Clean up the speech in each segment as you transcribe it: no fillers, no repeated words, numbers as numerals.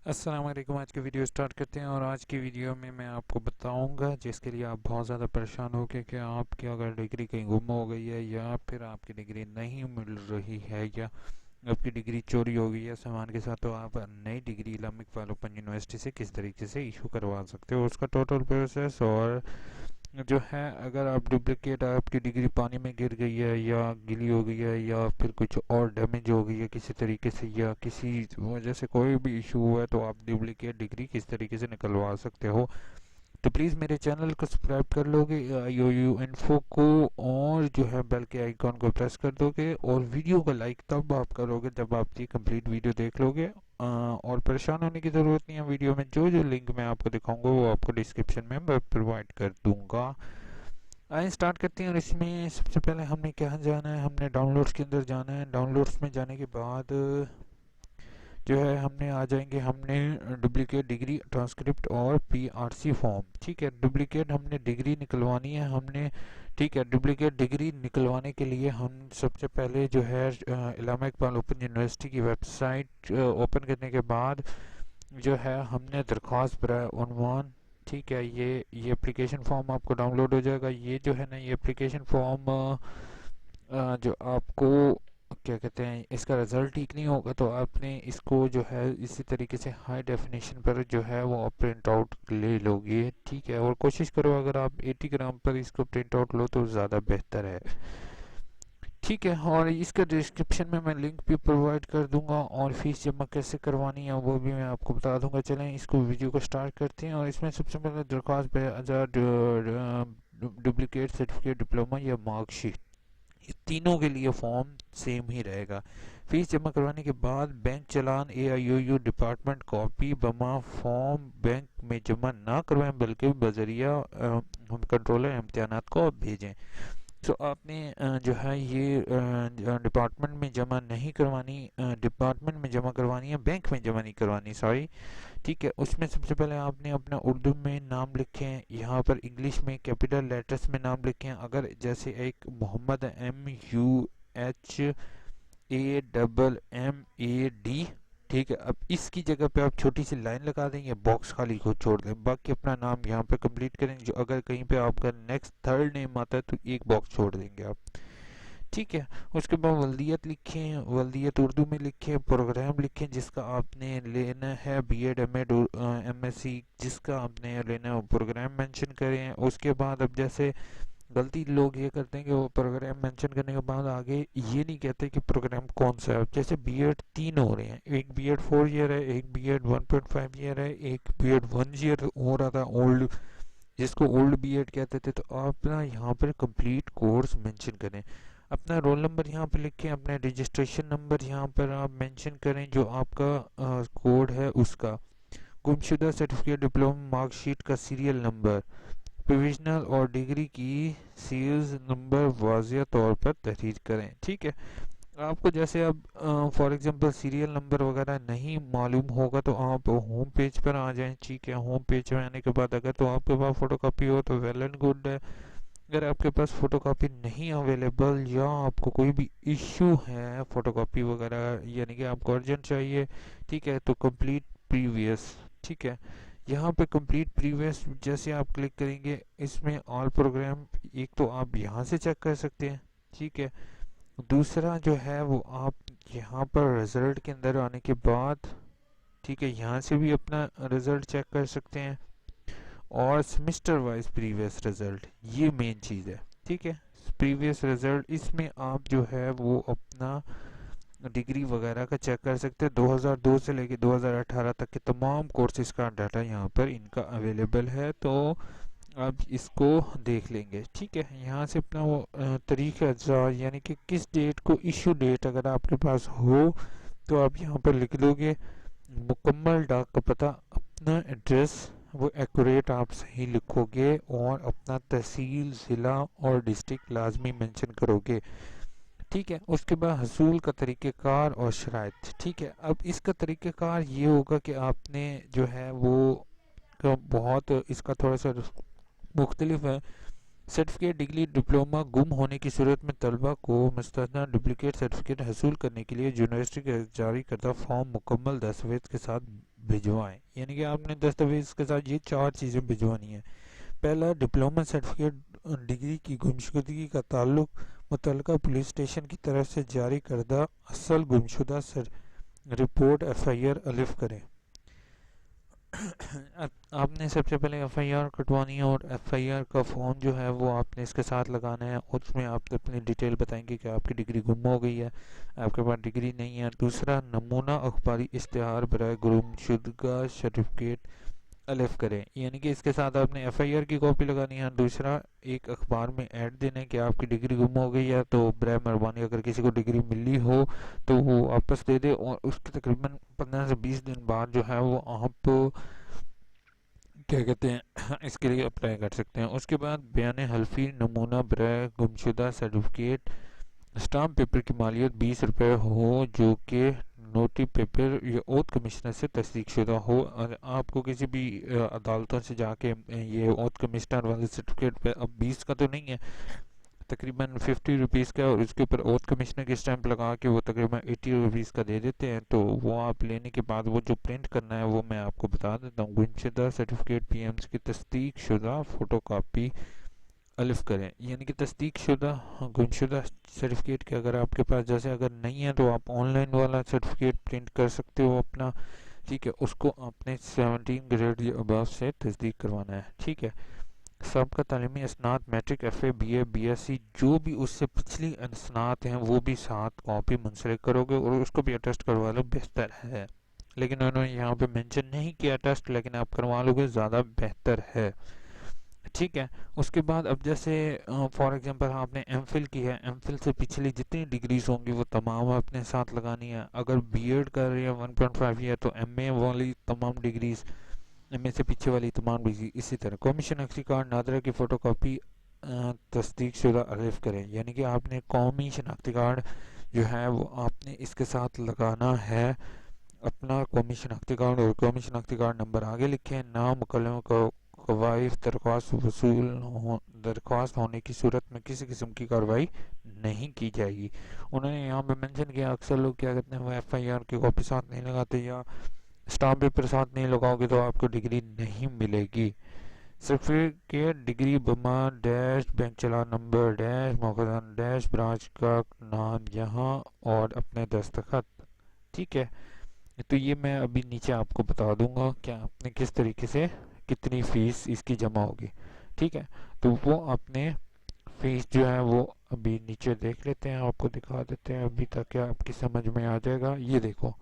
अस्सलाम वालेकुम। आज की वीडियो स्टार्ट करते हैं और आज की वीडियो में मैं आपको बताऊंगा जिसके लिए आप बहुत ज़्यादा परेशान हो कि आपकी अगर डिग्री कहीं गुम हो गई है या फिर आपकी डिग्री नहीं मिल रही है या आपकी डिग्री चोरी हो गई है सामान के साथ, तो आप नई degree Islamic Iqbal open university से किस तरीके से इशू करवा सकते हो, उसका टोटल प्रोसेस। और जो है अगर आप डुप्लीकेट आपकी डिग्री पानी में गिर गई है या गीली हो गई है या फिर कुछ और डैमेज हो गई है किसी तरीके से या किसी वजह से कोई भी इशू हुआ है, तो आप डुप्लीकेट डिग्री किस तरीके से निकलवा सकते हो। तो प्लीज़ मेरे चैनल को सब्सक्राइब कर लोगे IOU इन्फो को, और जो है बेल के आइकॉन को प्रेस कर दोगे, और वीडियो को लाइक तब आप करोगे जब आप ये कंप्लीट वीडियो देख लोगे। और परेशान होने की ज़रूरत नहीं है। वीडियो में जो जो लिंक मैं आपको दिखाऊंगा वो आपको डिस्क्रिप्शन में मैं प्रोवाइड कर दूंगा। आइए स्टार्ट करते हैं। और इसमें सबसे पहले हमने क्या जाना है, हमने डाउनलोड्स के अंदर जाना है। डाउनलोड्स में जाने के बाद जो है हमने आ जाएंगे, हमने डुप्लीकेट डिग्री ट्रांसक्रिप्ट और PRC फॉर्म। ठीक है, डुप्लीकेट हमने डिग्री निकलवानी है हमने। ठीक है, डुप्लीकेट डिग्री निकलवाने के लिए हम सबसे पहले जो है इलामा इकबाल ओपन यूनिवर्सिटी की वेबसाइट ओपन करने के बाद जो है हमने दरख्वास्त बराए उन्वान, ठीक है, ये एप्लीकेशन फॉर्म आपको डाउनलोड हो जाएगा। ये जो है ना, ये एप्लीकेशन फॉर्म जो आपको क्या कहते हैं, इसका रिज़ल्ट ठीक नहीं होगा तो आपने इसको जो है इसी तरीके से हाई डेफिनेशन पर जो है वो आप प्रिंट आउट ले लोगे। ठीक है, और कोशिश करो अगर आप 80 ग्राम पर इसको प्रिंट आउट लो तो ज़्यादा बेहतर है। ठीक है, और इसका डिस्क्रिप्शन में मैं लिंक भी प्रोवाइड कर दूंगा, और फीस जमा कैसे करवानी है वो भी मैं आपको बता दूंगा। चलें इसको वीडियो को स्टार्ट करते हैं। और इसमें सबसे पहले दरख्वास्त पे डुप्लीकेट सर्टिफिकेट, डिप्लोमा या मार्कशीट, ये तीनों के लिए फॉर्म सेम ही रहेगा। फीस जमा करवाने के बाद बैंक चालान AIOU डिपार्टमेंट कॉपी बमा फॉर्म बैंक में जमा ना करवाएं बल्कि बजरिया हम कंट्रोलर इम्तिहानात को भेजें। तो आपने जो है ये डिपार्टमेंट में जमा नहीं करवानी, डिपार्टमेंट में जमा करवानी है, बैंक में जमा नहीं करवानी, सॉरी। ठीक है, उसमें सबसे पहले आपने अपना उर्दू में नाम लिखें, यहाँ पर इंग्लिश में कैपिटल लेटर्स में नाम लिखें। अगर जैसे एक मोहम्मद MUHAMMAD, ठीक है, अब इसकी जगह पे आप छोटी सी लाइन लगा दें या बॉक्स खाली को छोड़ दें, बाकी अपना नाम यहाँ पे कंप्लीट करें। जो अगर कहीं पे आपका नेक्स्ट थर्ड नेम आता है तो एक बॉक्स छोड़ देंगे आप। ठीक है, उसके बाद वल्दियत लिखें, वल्दियत उर्दू में लिखें, प्रोग्राम लिखें जिसका आपने लेना है, B.Ed M.Ed MSc जिसका आपने लेना है वो प्रोग्राम मेंशन करें। उसके बाद अब जैसे गलती लोग ये करते हैं कि वो प्रोग्राम मेंशन करने के बाद आगे ये नहीं कहते कि प्रोग्राम कौन सा है। जैसे B.Ed तीन हो रहे हैं, एक B.Ed 4 ईयर है, एक B.Ed 1.5 ईयर है, एक B.Ed 1 ईयर हो रहा था ओल्ड, जिसको ओल्ड B.Ed कहते थे। तो आप ना यहाँ पर कंप्लीट कोर्स मेंशन करें, अपना रोल नंबर यहाँ पर लिखें, अपना रजिस्ट्रेशन नंबर यहाँ पर आप मेंशन करें, जो आपका कोड है उसका, गुमशुदा सर्टिफिकेट, डिप्लोमा, मार्कशीट का सीरियल नंबर, प्रोविजनल और डिग्री की सीरीज नंबर वाजिया तौर पर तहरीर करें। ठीक है, आपको जैसे अब फॉर एग्जांपल सीरियल नंबर वगैरह नहीं मालूम होगा तो आप होम पेज पर आ जाएं। ठीक है, होम पेज में आने के बाद अगर तो आपके पास फोटोकॉपी हो तो वेल एंड गुड है। अगर आपके पास फोटोकॉपी नहीं अवेलेबल या आपको कोई भी इश्यू है फोटोकॉपी वगैरह, यानी कि आपको अर्जेंट चाहिए, ठीक है, तो कंप्लीट प्रीवियस। ठीक है, यहाँ पे कंप्लीट प्रीवियस जैसे आप क्लिक करेंगे इसमें ऑल प्रोग्राम, एक तो आप यहाँ से चेक कर सकते हैं। ठीक है, दूसरा जो है वो आप यहाँ पर रिजल्ट के अंदर आने के बाद, ठीक है, यहाँ से भी अपना रिजल्ट चेक कर सकते हैं, और सेमेस्टर वाइज प्रीवियस रिजल्ट, ये मेन चीज़ है। ठीक है, प्रीवियस रिजल्ट इसमें आप जो है वो अपना डिग्री वगैरह का चेक कर सकते हैं। 2002 से लेके 2018 तक के तमाम कोर्सेज का डाटा यहाँ पर इनका अवेलेबल है, तो आप इसको देख लेंगे। ठीक है, यहाँ से अपना वो तारीख अज़ा यानी कि किस डेट को इशू डेट अगर आपके पास हो तो आप यहाँ पर लिख दोगे, मुकम्मल डाक का पता, अपना एड्रेस वो एक्यूरेट आप सही लिखोगे, और अपना तहसील, ज़िला और डिस्ट्रिक्ट लाजमी मेंशन करोगे। ठीक है, उसके बाद हसूल का तरीक़ेकार और शराइत। ठीक है, अब इसका तरीक़ेकार ये होगा कि आपने जो है वो बहुत इसका थोड़ा सा मुख्तलिफ है। सर्टिफिकेट, डिग्री, डिप्लोमा गुम होने की सूरत में तलबा को मुस्तहना डुप्लीकेट सर्टिफिकेट हसूल करने के लिए यूनिवर्सिटी के जारी करदा फॉर्म मुकम्मल दस्तावेज के साथ भिजवाएं। यानी कि आपने दस्तावेज के साथ ये 4 चीज़ें भिजवानी है। पहला, डिप्लोमा सर्टिफिकेट डिग्री की गुमशुदगी का ताल्लुक मुतल्लिका पुलिस स्टेशन की तरफ से जारी करदा असल गुमशुदा रिपोर्ट एफआईआर अलिफ करें। आपने सबसे पहले एफआईआर कटवानी है और एफआईआर का फॉर्म जो है वो आपने इसके साथ लगाना है। उसमें आप अपनी डिटेल बताएंगे कि आपकी डिग्री गुम हो गई है, आपके पास डिग्री नहीं है। दूसरा, नमूना अखबारी इश्तिहार बराए गुमशुदगा सर्टिफिकेट अलिफ करें, यानी कि इसके साथ आपने एफआईआर की कॉपी लगानी है। दूसरा, एक अखबार में ऐड देना है कि आपकी डिग्री गुम हो गई है, तो बराए मेहरबानी अगर किसी को डिग्री मिली हो तो वो वापस दे दे, और उसके तकरीबन 15 से 20 दिन बाद जो है वो आप क्या कहते हैं इसके लिए अप्लाई कर सकते हैं। उसके बाद बयान हल्फी नमूना बराए गुमशुदा सर्टिफिकेट स्टाम्प पेपर की मालियत 20 रुपये हो, जो कि नोटी पेपर या ओथ कमिश्नर से तस्दीक शुदा हो। और आपको किसी भी अदालतों से जाके ये ओथ कमिश्नर वाले सर्टिफिकेट पे, अब 20 का तो नहीं है, तकरीबन 50 रुपीज़ का, और उसके ऊपर ओथ कमिश्नर की स्टैंप लगा के वो तकरीबन 80 रुपीज़ का दे देते हैं। तो वो आप लेने के बाद वो जो प्रिंट करना है वो मैं आपको बता देता हूँ। गुमशुदा सर्टिफिकेट पीएम्स की तस्दीक शुदा फ़ोटो कापी अलिफ करें, यानी कि तस्दीक शुदा गुमशुदा सर्टिफिकेट के अगर आपके पास जैसे अगर नहीं है तो आप ऑनलाइन वाला सर्टिफिकेट प्रिंट कर सकते हो अपना, ठीक है। उसको आपने 17 ग्रेड या अबव से तस्दीक करवाना है, ठीक है। सबका तालीमी असनाद मैट्रिक एफए बीए बीएससी जो भी उससे पिछली असनाद हैं वो भी साथ कॉपी मुंसलिक करोगे और उसको भी अटेस्ट करवा लो, बेहतर है। लेकिन उन्होंने यहाँ पे मेंशन नहीं किया अटेस्ट, लेकिन आप करवा लोगे ज़्यादा बेहतर है, ठीक है। उसके बाद अब जैसे फॉर एग्जांपल आपने एमफिल की है, एमफिल से पिछली जितनी डिग्रीज होंगी वो तमाम अपने साथ लगानी है। अगर बीएड कर रही है 1.5 ईयर तो एमए वाली तमाम डिग्रीज, एमए से पीछे वाली तमाम डिग्री। इसी तरह कमीशन अक्सी कार्ड नादरा की फ़ोटो कापी तस्दीक शुदा अलिफ करें, यानी कि आपने कौमी शनाख्ती कार्ड जो है वो आपने इसके साथ लगाना है। अपना कौमी शनाख्ती कार्ड और कौमी शनाख्ती कार्ड नंबर आगे लिखें। नाम मुकल्लम को कवायद दरख्वास्त होने की सूरत में किसी किस्म की कार्रवाई नहीं की जाएगी। उन्होंने यहाँ पे मेंशन किया अक्सर लोग क्या कहते हैं वो एफआईआर की कॉपी साथ नहीं लगाते या स्टाम्प पेपर साथ नहीं लगाओगे तो आपको डिग्री नहीं मिलेगी। सर्टिफिकेट डिग्री बमा डैश बैंक चला नंबर डैश मौखज़न डैश ब्रांच का नाम यहाँ और अपने दस्तखत, ठीक है। तो ये मैं अभी नीचे आपको बता दूंगा क्या आपने किस तरीके से कितनी फ़ीस इसकी जमा होगी, ठीक है। तो वो आपने फ़ीस जो है वो अभी नीचे देख लेते हैं, आपको दिखा देते हैं अभी तक क्या आपकी समझ में आ जाएगा। ये देखो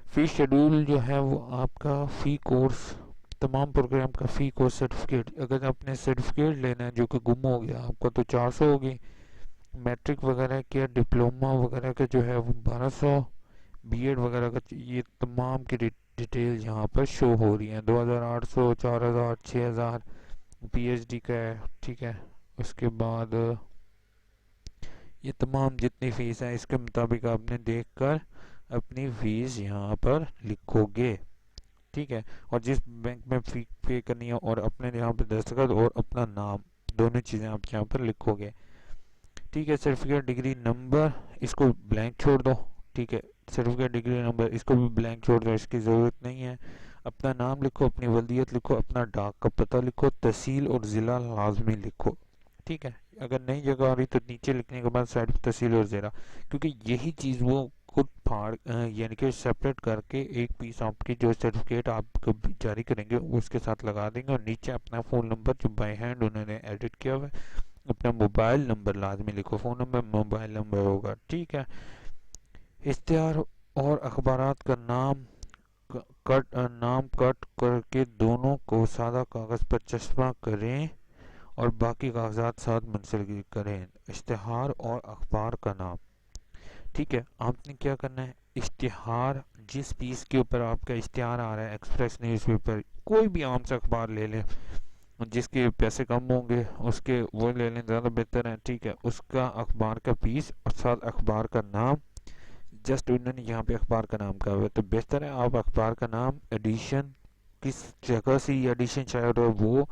फ़ी शेड्यूल जो है वो आपका फ़ी कोर्स, तमाम प्रोग्राम का फ़ी कोर्स सर्टिफिकेट, अगर आपने सर्टिफिकेट लेना है जो कि गुम हो गया आपका तो 400 होगी। मैट्रिक वगैरह के डिप्लोमा वगैरह का जो है वो 1200, बीएड वगैरह का ये तमाम की डिटेल यहाँ पर शो हो रही है। 2800, 4000, 6000 पीएचडी का है, ठीक है। उसके बाद ये तमाम जितनी फ़ीस है इसके मुताबिक आपने देखकर अपनी फ़ीस यहाँ पर लिखोगे, ठीक है। और जिस बैंक में फ़ी पे करनी है और अपने यहाँ पर दस्तखत और अपना नाम दोनों चीज़ें आप यहाँ पर लिखोगे, ठीक है। सर्टिफिकेट डिग्री नंबर इसको ब्लैंक छोड़ दो, ठीक है। सर्टिफिकेट डिग्री नंबर इसको भी ब्लैंक छोड़ दो, इसकी ज़रूरत नहीं है। अपना नाम लिखो, अपनी वल्दियत लिखो, अपना डाक का पता लिखो, तहसील और ज़िला लाजमी लिखो, ठीक है। अगर नई जगह आ रही तो नीचे लिखने के बाद साइड पर तहसील और ज़िला, क्योंकि यही चीज़ वो खुद फाड़ यानी कि सेपरेट करके एक पीस आपकी जो सर्टिफिकेट आप जारी करेंगे उसके साथ लगा देंगे। और नीचे अपना फ़ोन नंबर जो बाय हैंड उन्होंने एडिट किया हुआ है, अपना मोबाइल नंबर लाजमी लिखो, फ़ोन नंबर मोबाइल नंबर होगा, ठीक है। इश्तिहार और अखबारात का नाम कट करके दोनों को सादा कागज़ पर चस्पा करें और बाकी कागजात साथ मुंसलिक करें। इश्तिहार और अखबार का नाम, ठीक है। आपने क्या करना है, इश्तिहार जिस पीस के ऊपर आपका इश्तिहार आ रहा है, एक्सप्रेस न्यूज़पेपर कोई भी आम सा अखबार ले लें, जिसके पैसे कम होंगे उसके वो ले लें, ज़्यादा बेहतर है, ठीक है। उसका अखबार का पीस और साथ अखबार का नाम, जस्ट उन्होंने यहाँ पे अखबार का नाम कहा हुआ है तो बेहतर है आप अखबार का नाम, एडिशन किस जगह से ये एडिशन शायद और वो,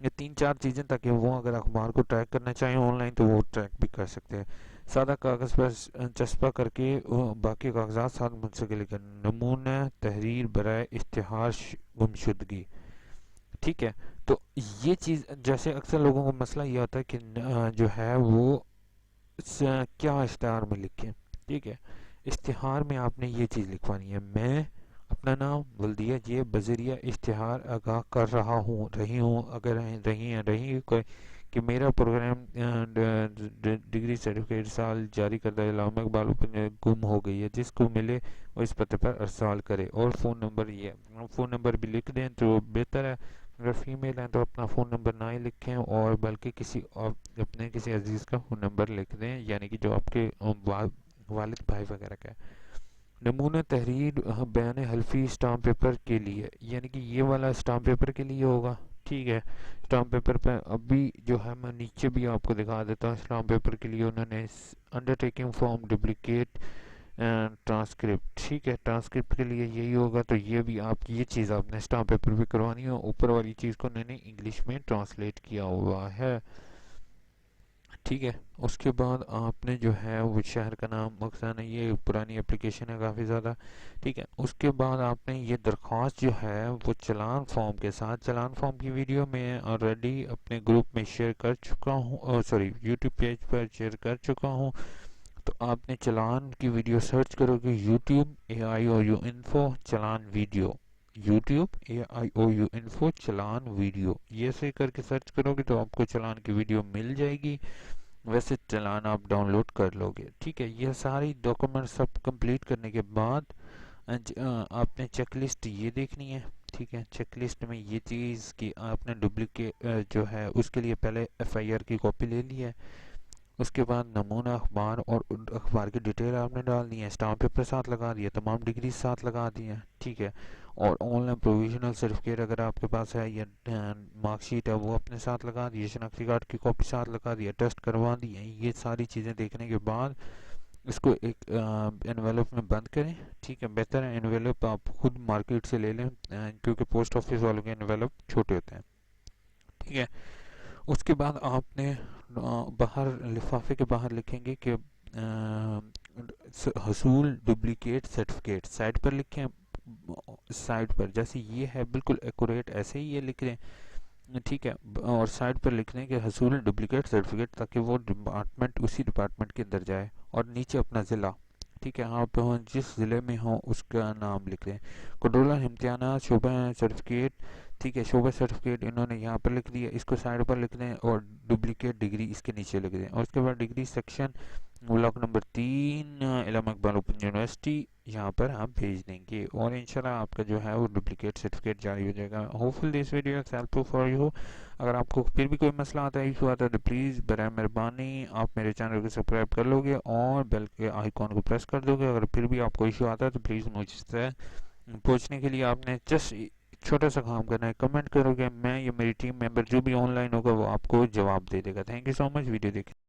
ये 3-4 चीज़ें, ताकि वो अगर अखबार को ट्रैक करना चाहें ऑनलाइन तो वो ट्रैक भी कर सकते हैं। सादा कागज़ पर चस्पा करके बाकी कागजात साथ मुंसलिक करें। नमूना तहरीर बराए इश्तिहार गुमशुदगी। ठीक है, तो ये चीज़ जैसे अक्सर लोगों को मसला ये होता है कि जो है वो क्या इश्तिहार में लिखें। ठीक है, इश्तिहार में आपने ये चीज़ लिखवानी है, मैं अपना नाम बल्दिया ये बजरिया इश्तिहार आगाह कर रहा हूँ रही हूँ अगर रही कोई कि मेरा प्रोग्राम डिग्री सर्टिफिकेट साल जारी करदा इलामा इकबाल पर गुम हो गई है, जिसको मिले वो इस पते पर अरसाल करे। और फ़ोन नंबर ये फ़ोन नंबर भी लिख दें तो बेहतर है। अगर फीमेल हैं तो अपना फ़ोन नंबर ना ही लिखें और बल्कि किसी अपने किसी अजीज़ का फ़ोन नंबर लिख दें, यानी कि जो आपके वालिद भाई वगैरह का है। नमूना तहरीर बयान हल्फी स्टाम्प पेपर के लिए, यानी कि ये वाला स्टाम्प पेपर के लिए होगा। ठीक है, स्टाम्प पेपर पे अभी जो है मैं नीचे भी आपको दिखा देता हूँ। स्टाम्प पेपर के लिए उन्होंने अंडरटेकिंग फॉर्म डुप्लीकेट ट्रांसक्रिप्ट। ठीक है, ट्रांसक्रिप्ट के लिए यही होगा, तो ये भी आप ये चीज़ आपने स्टाम्प पेपर पे करवानी है। ऊपर वाली चीज़ को उन्होंने इंग्लिश में ट्रांसलेट किया हुआ है। ठीक है, उसके बाद आपने जो है वो शहर का नाम मकसान है, ये पुरानी एप्लीकेशन है काफ़ी ज़्यादा। ठीक है, उसके बाद आपने ये दरख्वास्त जो है वो चलान फॉर्म के साथ, चलान फॉर्म की वीडियो मैं ऑलरेडी अपने ग्रुप में शेयर कर चुका हूँ, सॉरी यूट्यूब पेज पर शेयर कर चुका हूँ। तो आपने चलान की वीडियो सर्च करोगे यूट्यूब AIOU इन्फो चलान वीडियो, यूट्यूब AIOU इन्फो चलान वीडियो, ये से करके सर्च करोगे तो आपको चलान की वीडियो मिल जाएगी। वैसे चलान आप डाउनलोड कर लोगे। ठीक है, ये सारी डॉक्यूमेंट सब कंप्लीट करने के बाद आपने चेकलिस्ट ये देखनी है। ठीक है, चेकलिस्ट में ये चीज़ कि आपने डुप्लीकेट जो है उसके लिए पहले FIR की कॉपी ले ली है। उसके बाद नमूना अखबार और अखबार की डिटेल आपने डाल दी है, स्टाम्प पेपर साथ लगा दिया, तमाम डिग्री साथ लगा दी है। ठीक है, और ऑनलाइन प्रोविजनल सर्टिफिकेट अगर आपके पास है या मार्कशीट है वो अपने साथ लगा दी है, शनाख्ती कार्ड की कॉपी साथ लगा दी है, टेस्ट करवा दी है। ये सारी चीज़ें देखने के बाद इसको एक एनवेलप में बंद करें। ठीक है, बेहतर है एनवेलप आप खुद मार्केट से ले लें, क्योंकि पोस्ट ऑफिस वालों के एनवेलप छोटे होते हैं। ठीक है, उसके बाद आपने बाहर लिफाफे के बाहर लिखेंगे कि हसूल डुप्लीकेट सर्टिफिकेट, साइड पर लिखें। साइड पर जैसे ये है बिल्कुल एक्यूरेट ऐसे ही ये लिख दें। ठीक है, और साइड पर लिख दें कि हसूल डुप्लीकेट सर्टिफिकेट, ताकि वो डिपार्टमेंट उसी डिपार्टमेंट के अंदर जाए। और नीचे अपना ज़िला, ठीक है, आप जिस ज़िले में हो उसका नाम लिख दें। कंट्रोलर इम्तिहान शोबा सर्टिफिकेट, ठीक है, शोबा सर्टिफिकेट इन्होंने यहाँ पर लिख दिया, इसको साइड पर लिख दें और डुप्लीकेट डिग्री इसके नीचे लिख दें। और उसके बाद degree section block number 3 Allama Iqbal open university, यहाँ पर आप भेज देंगे और इंशाल्लाह आपका जो है वो डुप्लीकेट सर्टिफिकेट जारी हो जाएगा। Hopeful this video is helpful for you. अगर आपको फिर भी कोई मसला आता है, इशू आता है, तो प्लीज़ बराए मेहरबानी आप मेरे चैनल को सब्सक्राइब कर लोगे और बेल के आइकॉन को प्रेस कर दोगे। अगर फिर भी आपको इशू आता है तो प्लीज़ मुझसे पूछने के लिए आपने जस्ट छोटा सा काम करना है, कमेंट करोगे, मैं या मेरी टीम मेंबर जो भी ऑनलाइन होगा वो आपको जवाब दे देगा। Thank you so much video देखें।